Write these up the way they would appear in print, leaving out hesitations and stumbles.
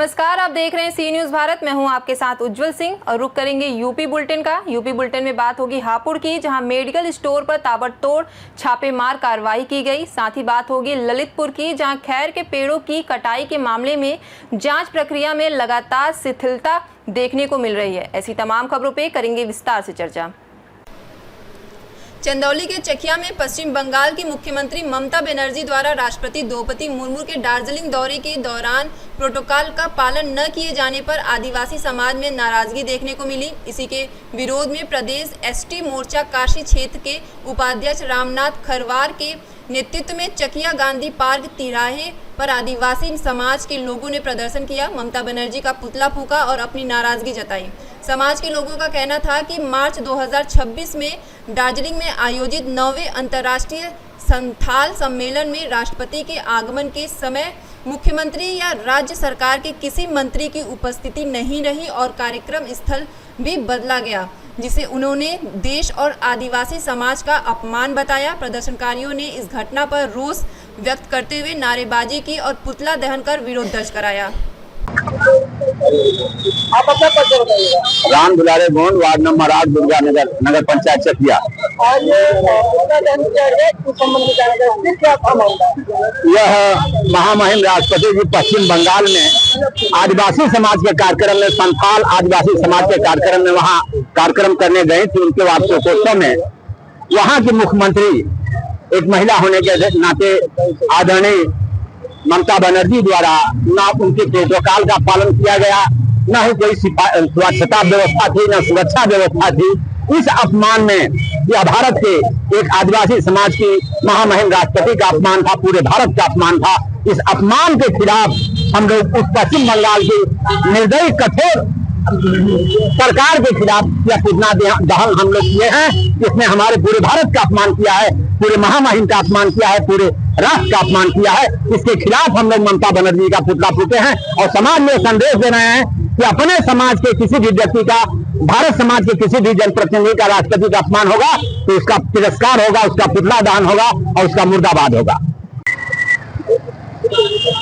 नमस्कार, आप देख रहे हैं सी न्यूज़ भारत। मैं हूं आपके साथ उज्जवल सिंह और रुक करेंगे यूपी बुलेटिन का। यूपी बुलेटिन में बात होगी हापुड़ की, जहां मेडिकल स्टोर पर ताबड़तोड़ छापेमार कार्रवाई की गई। साथ ही बात होगी ललितपुर की, जहां खैर के पेड़ों की कटाई के मामले में जांच प्रक्रिया में लगातार शिथिलता देखने को मिल रही है। ऐसी तमाम खबरों पर करेंगे विस्तार से चर्चा। चंदौली के चकिया में पश्चिम बंगाल की मुख्यमंत्री ममता बनर्जी द्वारा राष्ट्रपति द्रौपदी मुर्मू के दार्जिलिंग दौरे के दौरान प्रोटोकॉल का पालन न किए जाने पर आदिवासी समाज में नाराजगी देखने को मिली। इसी के विरोध में प्रदेश एसटी मोर्चा काशी क्षेत्र के उपाध्यक्ष रामनाथ खरवार के नेतृत्व में चकिया गांधी पार्क तिराहे पर आदिवासी समाज के लोगों ने प्रदर्शन किया, ममता बनर्जी का पुतला फूंका और अपनी नाराजगी जताई। समाज के लोगों का कहना था कि मार्च 2026 में दार्जिलिंग में आयोजित 9वें अंतर्राष्ट्रीय संथाल सम्मेलन में राष्ट्रपति के आगमन के समय मुख्यमंत्री या राज्य सरकार के किसी मंत्री की उपस्थिति नहीं रही और कार्यक्रम स्थल भी बदला गया, जिसे उन्होंने देश और आदिवासी समाज का अपमान बताया। प्रदर्शनकारियों ने इस घटना पर रोष व्यक्त करते हुए नारेबाजी की और पुतला दहन कर विरोध दर्ज कराया। आप अपना परिचय बताइएगा। राम दुलारे गोंड, वार्ड नंबर 8, दुर्गा नगर, नगर पंचायत चकिया। आज क्या था मामला? यह महामहिम राष्ट्रपति जी पश्चिम बंगाल में आदिवासी समाज के कार्यक्रम में, संथाल आदिवासी समाज के कार्यक्रम में वहाँ कार्यक्रम करने गए थे। उनके वार्षिकोत्सव में वहाँ की मुख्यमंत्री एक महिला होने के नाते आदरणीय ममता बनर्जी द्वारा न उनके प्रोटोकॉल का पालन किया गया, न ही कोई स्वच्छता व्यवस्था थी, न सुरक्षा व्यवस्था थी। इस अपमान में यह भारत के एक आदिवासी समाज की महामहिम राष्ट्रपति का अपमान था, पूरे भारत का अपमान था। इस अपमान के खिलाफ हम लोग उस पश्चिम बंगाल की निर्दयी कठोर सरकार के खिलाफ यह पुतला दहन हम लोग किए हैं। इसने हमारे पूरे भारत का अपमान किया है, पूरे महामहिम का अपमान किया है, पूरे राष्ट्र का अपमान किया है। इसके खिलाफ हम लोग ममता बनर्जी का पुतला फूंके हैं और समाज में संदेश दे रहे हैं कि अपने समाज के किसी भी व्यक्ति का, भारत समाज के किसी भी जनप्रतिनिधि का राष्ट्रपति का अपमान होगा तो उसका तिरस्कार होगा, उसका पुतला दहन होगा और उसका मुर्दाबाद होगा।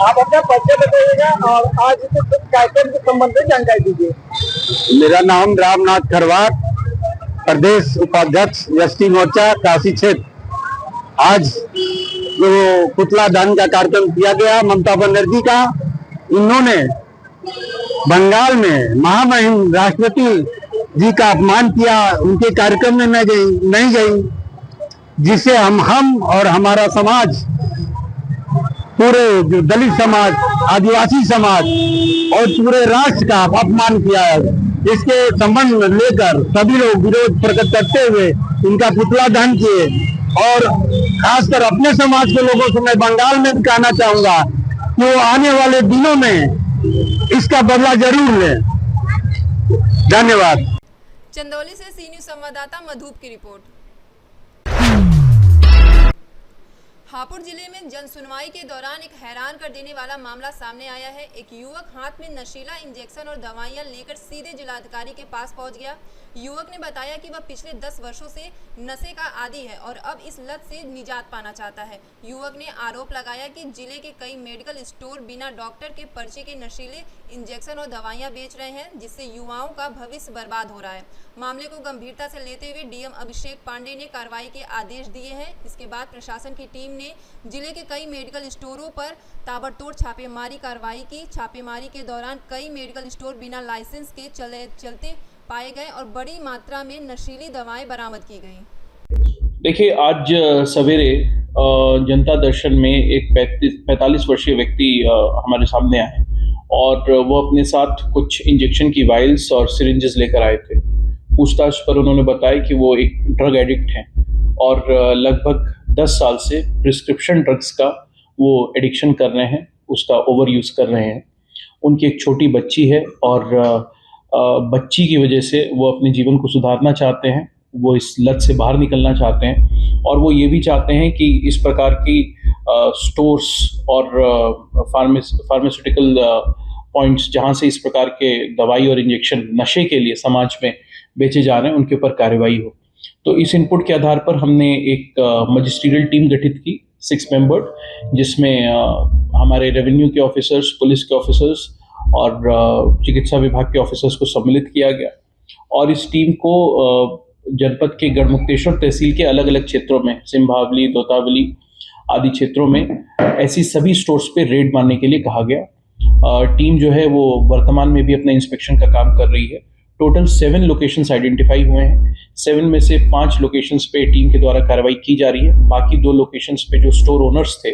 आप अपना परिचय बताइएगा और आज इस कार्यक्रम के संबंध में जानकारी दीजिए। मेरा नाम रामनाथ खरवार, प्रदेश उपाध्यक्ष एसटी मोर्चा काशी क्षेत्र। आज जो पुतला दहन का कार्यक्रम किया गया ममता बनर्जी का, इन्होंने बंगाल में महामहिम राष्ट्रपति जी का अपमान किया, उनके कार्यक्रम में नहीं गई, जिसे हम और हमारा समाज, पूरे जो दलित समाज, आदिवासी समाज और पूरे राष्ट्र का अपमान किया है। इसके संबंध में लेकर सभी लोग विरोध प्रकट करते हुए इनका पुतला दहन किए और खासकर अपने समाज के लोगों से मैं बंगाल में भी कहना चाहूंगा कि वो आने वाले दिनों में इसका बदला जरूर लें। धन्यवाद। चंदौली से सी न्यूज़ संवाददाता मधुप की रिपोर्ट। हापुड़ जिले में जन सुनवाई के दौरान एक हैरान कर देने वाला मामला सामने आया है। एक युवक हाथ में नशीला इंजेक्शन और दवाइयां लेकर सीधे जिलाधिकारी के पास पहुंच गया। युवक ने बताया कि वह पिछले 10 वर्षों से नशे का आदी है और अब इस लत से निजात पाना चाहता है। युवक ने आरोप लगाया कि जिले के कई मेडिकल स्टोर बिना डॉक्टर के पर्चे के नशीले इंजेक्शन और दवाइयां बेच रहे हैं, जिससे युवाओं का भविष्य बर्बाद हो रहा है। मामले को गंभीरता से लेते हुए डीएम अभिषेक पांडे ने कार्रवाई के आदेश दिए हैं। इसके बाद प्रशासन की टीम ने जिले के कई मेडिकल स्टोरों पर ताबड़तोड़ छापेमारी कार्रवाई की। छापेमारी के दौरान कई मेडिकल स्टोर बिना लाइसेंस के चलते पाए गए और बड़ी मात्रा में नशीली दवाएं बरामद की गई। देखिए, आज सवेरे जनता दर्शन में एक 45 वर्षीय व्यक्ति हमारे सामने आए और वो अपने साथ कुछ इंजेक्शन की वाइल्स और सिरिंजेस लेकर आए थे। पूछताछ पर उन्होंने बताया कि वो एक ड्रग एडिक्ट हैं और लगभग 10 साल से प्रिस्क्रिप्शन ड्रग्स का वो एडिक्शन कर रहे हैं, उसका ओवर यूज़ कर रहे हैं। उनकी एक छोटी बच्ची है और बच्ची की वजह से वो अपने जीवन को सुधारना चाहते हैं, वो इस लत से बाहर निकलना चाहते हैं और वो ये भी चाहते हैं कि इस प्रकार की स्टोर्स और फार्मास्यूटिकल पॉइंट्स जहाँ से इस प्रकार के दवाई और इंजेक्शन नशे के लिए समाज में बेचे जा रहे हैं, उनके ऊपर कार्रवाई हो। तो इस इनपुट के आधार पर हमने एक मजिस्ट्रियल टीम गठित की 6 मेंबर्ड, जिसमें हमारे रेवेन्यू के ऑफिसर्स, पुलिस के ऑफिसर्स और चिकित्सा विभाग के ऑफिसर्स को सम्मिलित किया गया और इस टीम को जनपद के गढ़मुक्तेश्वर तहसील के अलग अलग क्षेत्रों में, सिंभावली, तोतावली आदि क्षेत्रों में ऐसी सभी स्टोर्स पे रेड मारने के लिए कहा गया। टीम जो है वो वर्तमान में भी अपना इंस्पेक्शन का काम कर रही है। टोटल 7 लोकेशंस आइडेंटिफाई हुए हैं। 7 में से 5 लोकेशंस पे टीम के द्वारा कार्रवाई की जा रही है। बाकी 2 लोकेशंस पे जो स्टोर ओनर्स थे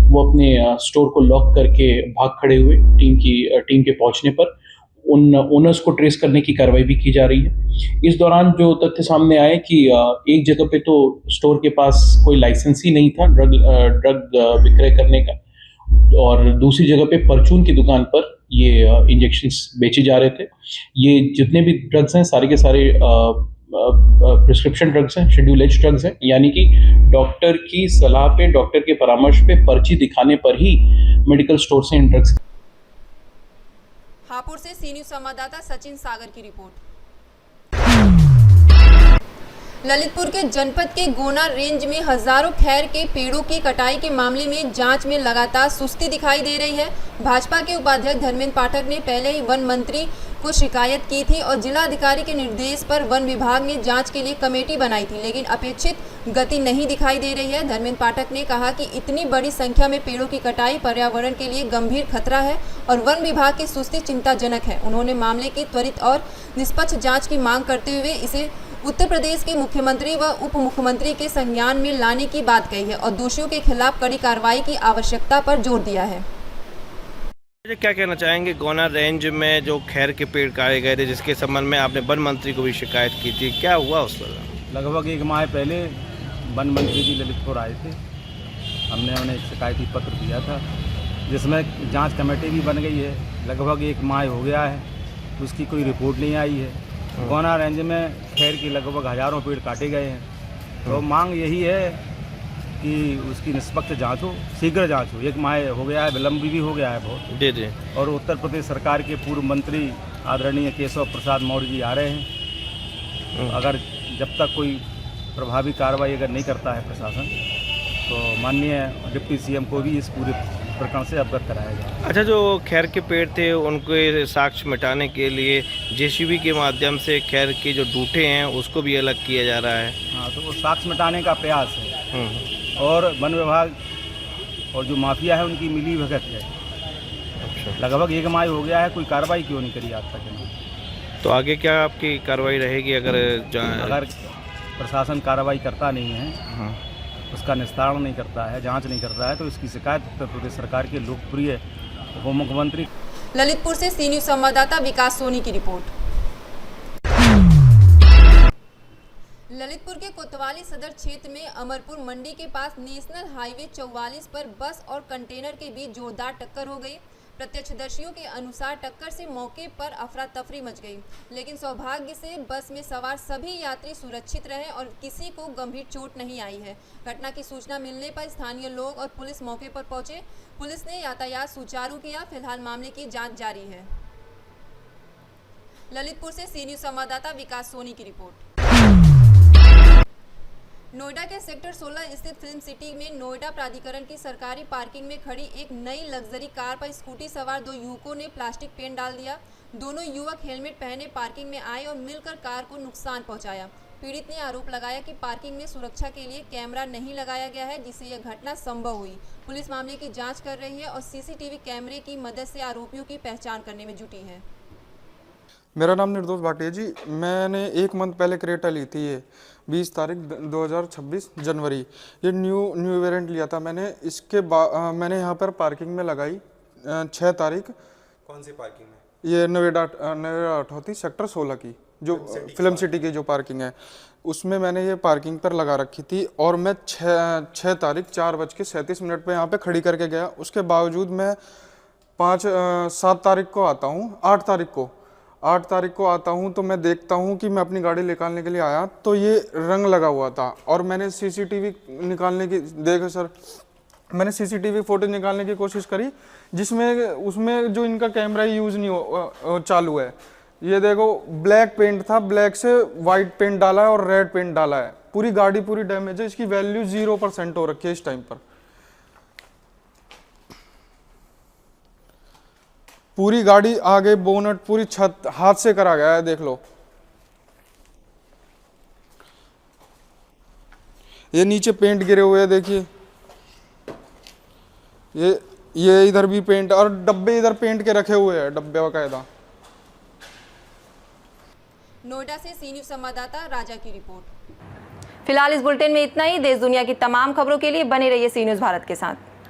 वो अपने स्टोर को लॉक करके भाग खड़े हुए। टीम के पहुंचने पर उन ओनर्स को ट्रेस करने की कार्रवाई भी की जा रही है। इस दौरान जो तथ्य सामने आए कि एक जगह पे तो स्टोर के पास कोई लाइसेंस ही नहीं था ड्रग विक्रय करने का, और दूसरी जगह पे परचून की दुकान पर ये इंजेक्शंस बेचे जा रहे थे। ये जितने भी ड्रग्स हैं सारे के सारे प्रिस्क्रिप्शन ड्रग्स हैं, शेड्यूल एच ड्रग्स हैं, यानी कि डॉक्टर की सलाह पे, डॉक्टर के परामर्श पे, पर्ची दिखाने पर ही मेडिकल स्टोर से इन ड्रग्स। हापुड़ से सी न्यूज संवाददाता सचिन सागर की रिपोर्ट। ललितपुर के जनपद के गोना रेंज में हजारों खैर के पेड़ों की कटाई के मामले में जांच में लगातार सुस्ती दिखाई दे रही है। भाजपा के उपाध्यक्ष धर्मेंद्र पाठक ने पहले ही वन मंत्री को शिकायत की थी और जिला अधिकारी के निर्देश पर वन विभाग ने जांच के लिए कमेटी बनाई थी, लेकिन अपेक्षित गति नहीं दिखाई दे रही है। धर्मेंद्र पाठक ने कहा कि इतनी बड़ी संख्या में पेड़ों की कटाई पर्यावरण के लिए गंभीर खतरा है और वन विभाग की सुस्ती चिंताजनक है। उन्होंने मामले की त्वरित और निष्पक्ष जाँच की मांग करते हुए इसे उत्तर प्रदेश के मुख्यमंत्री व उप मुख्यमंत्री के संज्ञान में लाने की बात कही है और दोषियों के खिलाफ कड़ी कार्रवाई की आवश्यकता पर जोर दिया है। क्या कहना चाहेंगे, गोना रेंज में जो खैर के पेड़ काटे गए थे जिसके संबंध में आपने वन मंत्री को भी शिकायत की थी, क्या हुआ उस पर? लगभग 1 माह पहले वन मंत्री जी ललितपुर आए थे। हमने उन्हें एक शिकायती पत्र दिया था जिसमें जांच कमेटी भी बन गई है। लगभग 1 माह हो गया है, उसकी कोई रिपोर्ट नहीं आई है। गोना रेंज में खैर की लगभग हजारों पेड़ काटे गए हैं। तो मांग यही है कि उसकी निष्पक्ष जांच हो, शीघ्र जांच हो। 1 माह हो गया है, विलम्ब भी हो गया है बहुत। जी जी। और उत्तर प्रदेश सरकार के पूर्व मंत्री आदरणीय केशव प्रसाद मौर्य जी आ रहे हैं। अगर जब तक कोई प्रभावी कार्रवाई अगर नहीं करता है प्रशासन, तो माननीय डिप्टी सीएम को भी इस पूरे प्रकरण से अवगत कराया जाए। अच्छा, जो खैर के पेड़ थे उनके साक्ष्य मिटाने के लिए जेसीबी के माध्यम से खैर के जो डूठे हैं उसको भी अलग किया जा रहा है। हाँ, तो वो साक्ष्य मिटाने का प्रयास है और वन विभाग और जो माफिया है उनकी मिली भगत है। अच्छा। लगभग 1 माह हो गया है, कोई कार्रवाई क्यों नहीं करी आज तक? तो आगे क्या आपकी कार्रवाई रहेगी अगर प्रशासन कार्रवाई करता नहीं है, उसका निस्तारण नहीं करता है, जांच नहीं करता है, तो इसकी शिकायत उत्तर प्रदेश सरकार के लोकप्रिय उप मुख्यमंत्री। ललितपुर से सी न्यूज संवाददाता विकास सोनी की रिपोर्ट। ललितपुर के कोतवाली सदर क्षेत्र में अमरपुर मंडी के पास नेशनल हाईवे 44 पर बस और कंटेनर के बीच जोरदार टक्कर हो गई। प्रत्यक्षदर्शियों के अनुसार टक्कर से मौके पर अफरा तफरी मच गई, लेकिन सौभाग्य से बस में सवार सभी यात्री सुरक्षित रहे और किसी को गंभीर चोट नहीं आई है। घटना की सूचना मिलने पर स्थानीय लोग और पुलिस मौके पर पहुंचे। पुलिस ने यातायात सुचारू किया। फिलहाल मामले की जांच जारी है। ललितपुर से सी न्यूज संवाददाता विकास सोनी की रिपोर्ट। नोएडा के सेक्टर 16 स्थित फिल्म सिटी में नोएडा प्राधिकरण की सरकारी पार्किंग में खड़ी एक नई लग्जरी कार पर स्कूटी सवार 2 युवकों ने प्लास्टिक पेंट डाल दिया। दोनों युवक हेलमेट पहने पार्किंग में आए और मिलकर कार को नुकसान पहुंचाया। पीड़ित ने आरोप लगाया कि पार्किंग में सुरक्षा के लिए कैमरा नहीं लगाया गया है, जिससे यह घटना संभव हुई। पुलिस मामले की जाँच कर रही है और सीसीटीवी कैमरे की मदद से आरोपियों की पहचान करने में जुटी है। मेरा नाम निर्दोष भाटिया जी। मैंने 1 मंथ पहले क्रेटा ली थी, ये 20 तारीख 2026 जनवरी। ये न्यू वेरिएंट लिया था मैंने। इसके बाद मैंने यहाँ पर पार्किंग में लगाई 6 तारीख। कौन सी पार्किंग में? ये नोएडा अठौती सेक्टर 16 की जो फिल्म सिटी की जो पार्किंग है, उसमें मैंने ये पार्किंग पर लगा रखी थी। और मैं 6 तारीख 4:37 पे यहाँ पे खड़ी करके गया। उसके बावजूद मैं 7 तारीख को आता हूँ, 8 तारीख को आता हूँ तो मैं देखता हूँ कि मैं अपनी गाड़ी निकालने के लिए आया तो ये रंग लगा हुआ था। और मैंने सीसीटीवी निकालने की मैंने सीसीटीवी फुटेज निकालने की कोशिश करी, जिसमें उसमें जो इनका कैमरा यूज़ नहीं चालू है। ये देखो, ब्लैक पेंट था, ब्लैक से वाइट पेंट डाला है और रेड पेंट डाला है। पूरी गाड़ी पूरी डैमेज है। इसकी वैल्यू 0% हो रखी है इस टाइम पर। पूरी गाड़ी आगे बोनट पूरी छत हाथ से करा गया है, देख लो। ये नीचे पेंट गिरे हुए हैं, देखिए। ये इधर भी पेंट, और डब्बे इधर पेंट के रखे हुए हैं, डब्बे बाकायदा। नोएडा से सी न्यूज़ संवाददाता राजा की रिपोर्ट। फिलहाल इस बुलेटिन में इतना ही। देश दुनिया की तमाम खबरों के लिए बने रहिए सी न्यूज़ भारत के साथ।